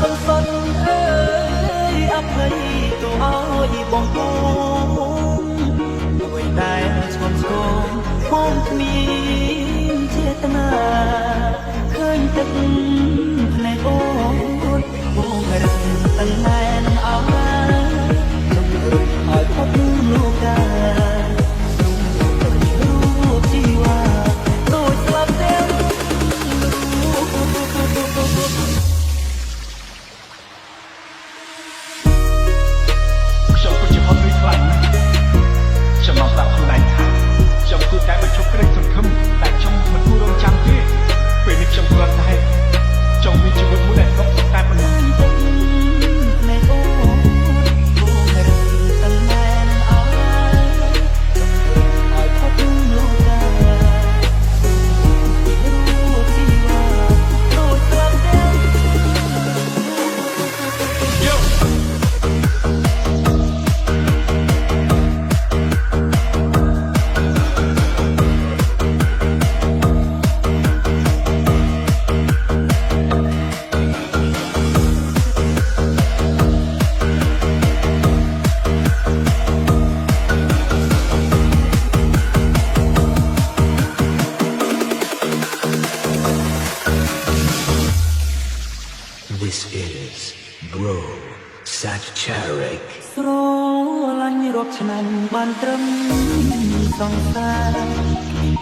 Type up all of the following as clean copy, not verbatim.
con xuân ơi ấp hay tổ áo y bông bông đôi tai chôn chôn hôn mi chết na khơiទឹកในโอ้ยโอ้กระดังตั้งแน่นเอาไว้ต้องรุดหอยพบลูกกาลูกที่ว่าโดยสลับเต็มចាំមកប្រាប់ខ្លួនឯងថាខ្ញុំគួរតែបញ្ឈប់ក្តីសង្ឃឹមតែខ្ញុំមិនគួររងចាំទេពេលនេះខ្ញុំគ្រាន់តែចង់មានជីវិតមួយដែលសុខតែប៉ុណ្ណឹងในโอ้โอ้กระดังตั้งแน่นเอาไว้หอยพบลูกกาลูกที่ว่าโดยสลับเต็มThis is Bro Sagittarius ស្រឡាញ់រាប់ឆ្នាំបានត្រឹមសង្សារ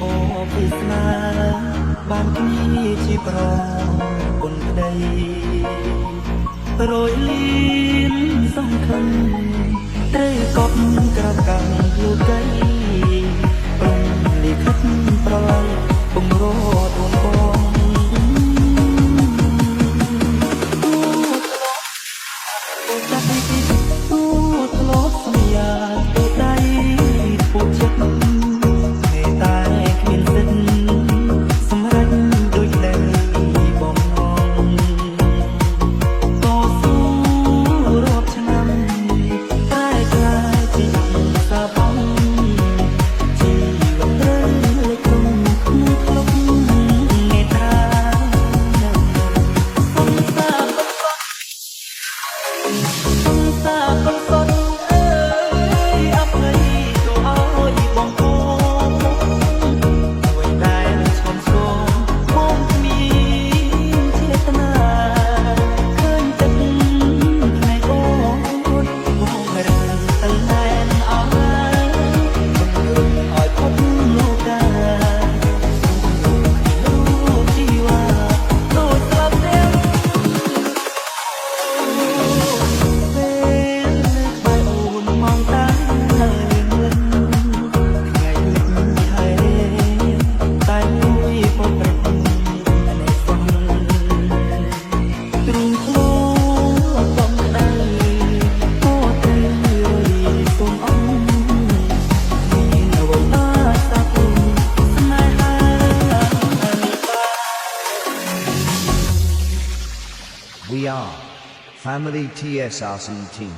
អូពិស្នាបានគ្នាជាប្រគុណក្តីរយលៀនសង្ឃឹមត្រូវកប់ក្រាបកម្មលើកៃព្រមលិខិតប្រឡ័យបង្រត់អូនបងจากที่ตู้ทะเลาะสมียาตัวใดปวดเจ็บในตาเขียนเส้นสำรักโดยเดินบ่มนองต่อสู้รอบชนะใต้กลายที่สาบังที่ลงเดินเล็กลงคุ้มคลุกในตาสงสารcon xuân ơi ấp hay tổ áo y bông bông đôi tai chôn chôn hôn mi chết na khơiទឹកในโอ้ยโอ้กระดังตั้งแน่นเอาไว้ต้องรุดหอยพบลูกกาลูกที่ว่าโดยสลับเต็มWe are Family TSRC Team.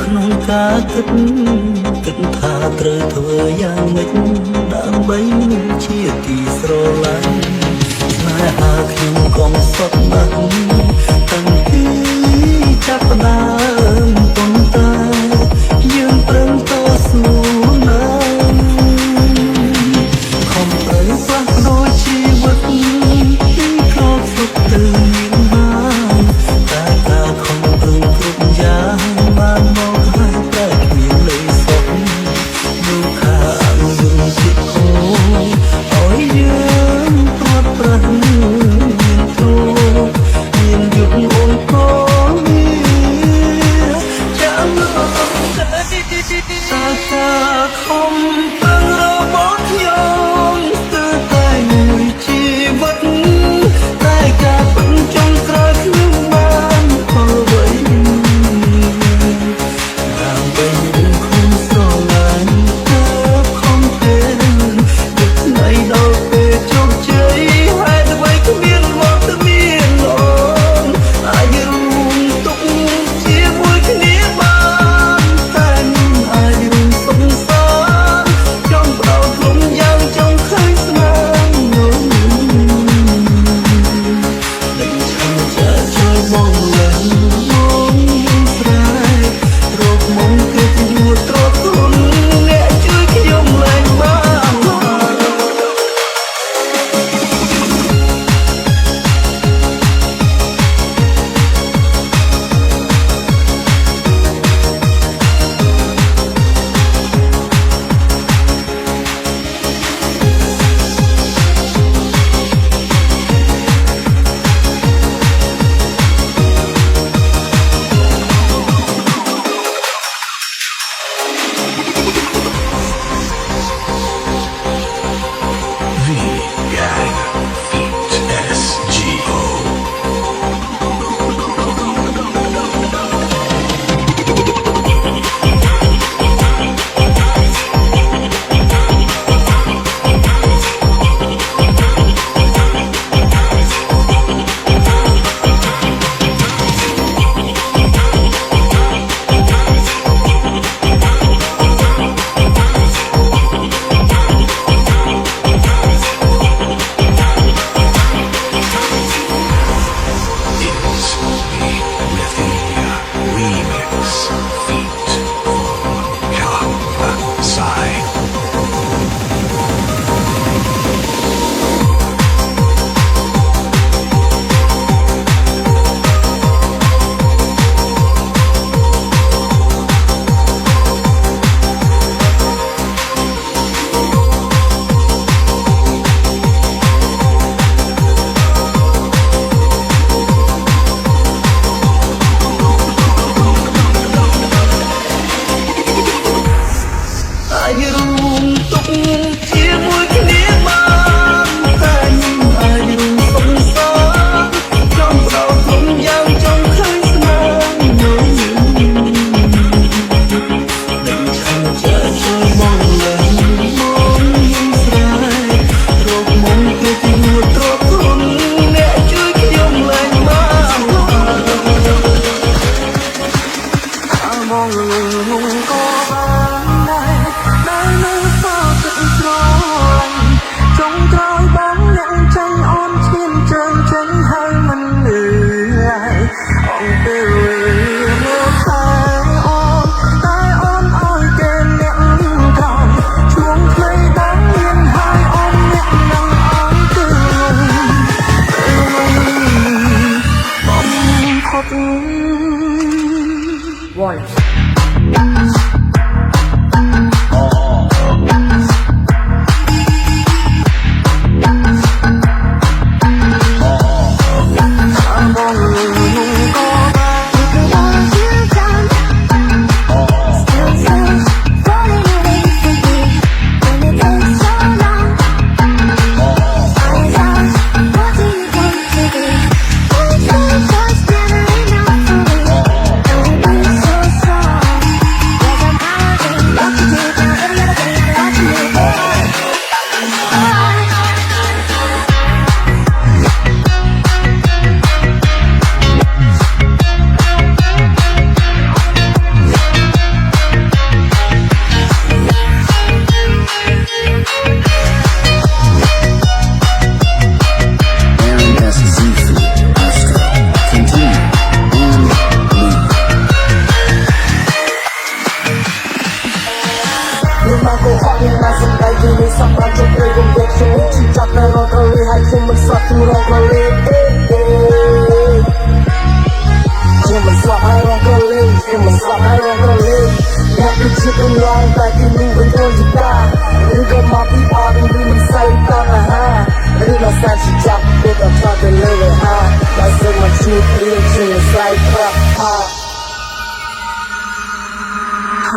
ក្នុងការគិតថាត្រូវធ្វើយ៉ាងម៉េចដើម្បីជាទីស្រឡាញ់ស្នេហាខ្ញុំកុំសត់ណាស់តាំងពីចាប់ផ្ដើមប៉ុន្តែយើងប្រឹងតស៊ូណាស់ខំប្រឹងផ្លាស់ប្ដូរជីវិតពីក្រោកសុខទៅមានបានតែការខំប្រឹងគ្រប់យ៉ាងបានមកហើយតែគ្មានលេខសុខលោកខាងយើងជាគោឲ្យយើងព្រាត់ប្រាសមានទោសមានយុគអូនក៏មានចាំមកតែខំប្រឹងរបស់ខ្ញុំស្ទើរតែមួយជីវិតតែការបញ្ចុងក្រោយខ្ញុំបានផលវិញដើម្បីយើងខ្លួនស្រឡាញ់ទៅខំទេទឹកស្នៃដល់ពេលជោគជ័យហេតុអ្វីគ្មានមកទៅមានអូនអាចរួមទុកជាមួយគ្នាបានតែមិនអាចរួមសង្សារចង់បដោតលំយ៉ាងចង់ឃើញស្នាមនោះនឹងចាំចាជួយមកលេងមកស្រែករកមកគឺជួត្រកគុណអ្នកជួយខ្ញុំឡើងបាន V Gang Feet SGO.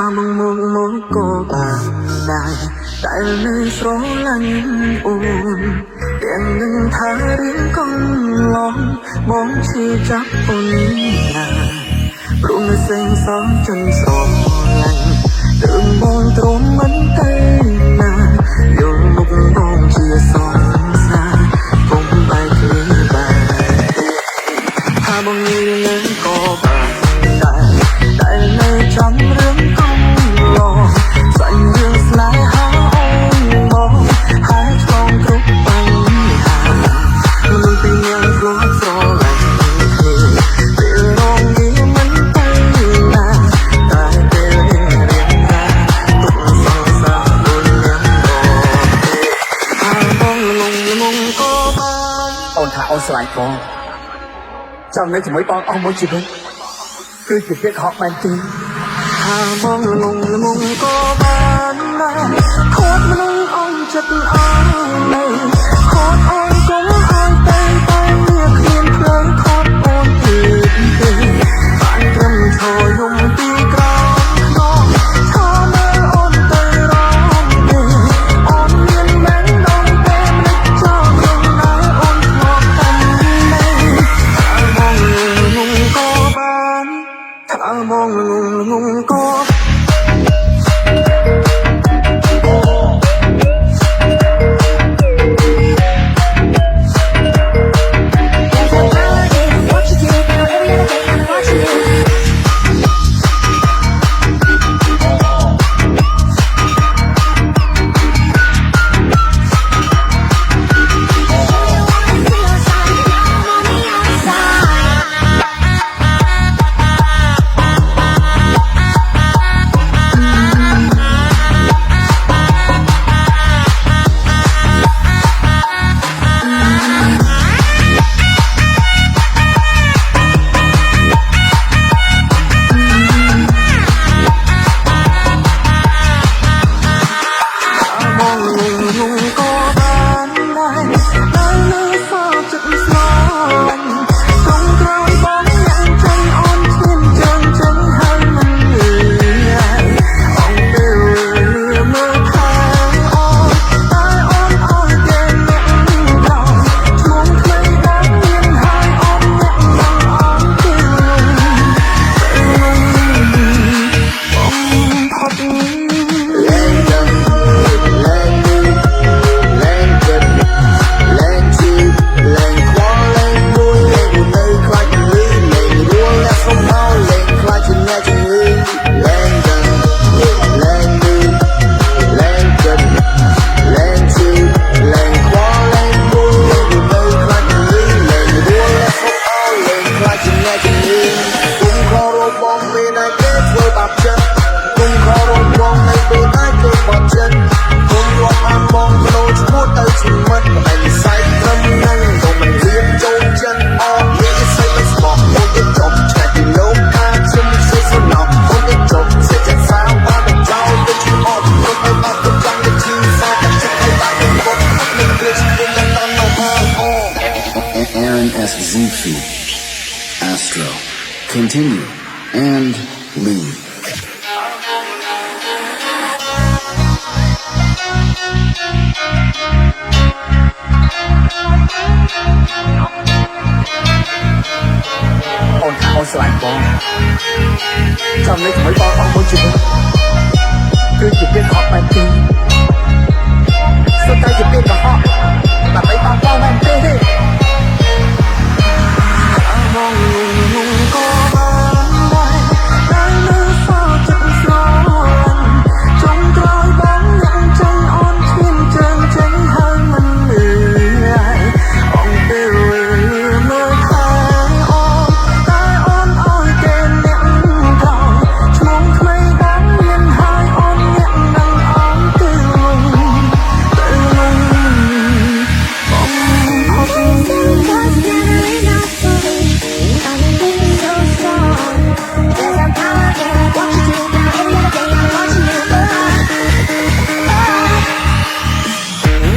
ថាបងមកក៏បានដែរតែនៅស្រឡាញ់អូនទាំងនឹងថារឿងកន្លងបងឈឺចាប់អូនណាព្រមនឹងសេងសងចិនស្រឡាញ់រឿងបងទ្រាំមិនទៅណាយល់មុខបងជាសងសាកុំបែកគ្នាបានថាបងនិយាយក៏បានតែនៅចាំរឿងកុំឡងសាញ់រឿងស្នេហាអូនមកហើយឆ្លងគ្រប់បញ្ហាមនុស្សពីយ៉ាងគ្រាន់ស្រឡាញ់គ្នាពេលរងងារមិនទៅណាតែពេលរៀងរាទុកសងសាដូចយ៉ាងរងហើយបងងងក៏បានអូនថាអូនស្រឡាញ់បងចង់នៅជាមួយបងអស់មួយជីវិតគឺជាពាក្យខកមែនទេថាបងងងក៏បានដែរខូចមនុស្សអន់ចិត្តអស់នៅខូចអូនកុំឲ្យទៅវាគ្មានផ្លូវខូចអូនទៀតទេបានត្រឹមឈរយំពីក្រោមខ្នងឈរមើលអូនទៅរងទេអូនមានមែនដងពេលនឹកចោលក្នុងណាអូនធ្លាប់តែនៅថាបងងងក៏បានថាបងងងក៏ Astro, continue and leave. អូនថាអូនស្រឡាញ់បងចង់នៅជាមួយបងអស់មួយជីវិតគឺជាពាក្យខកបែបទី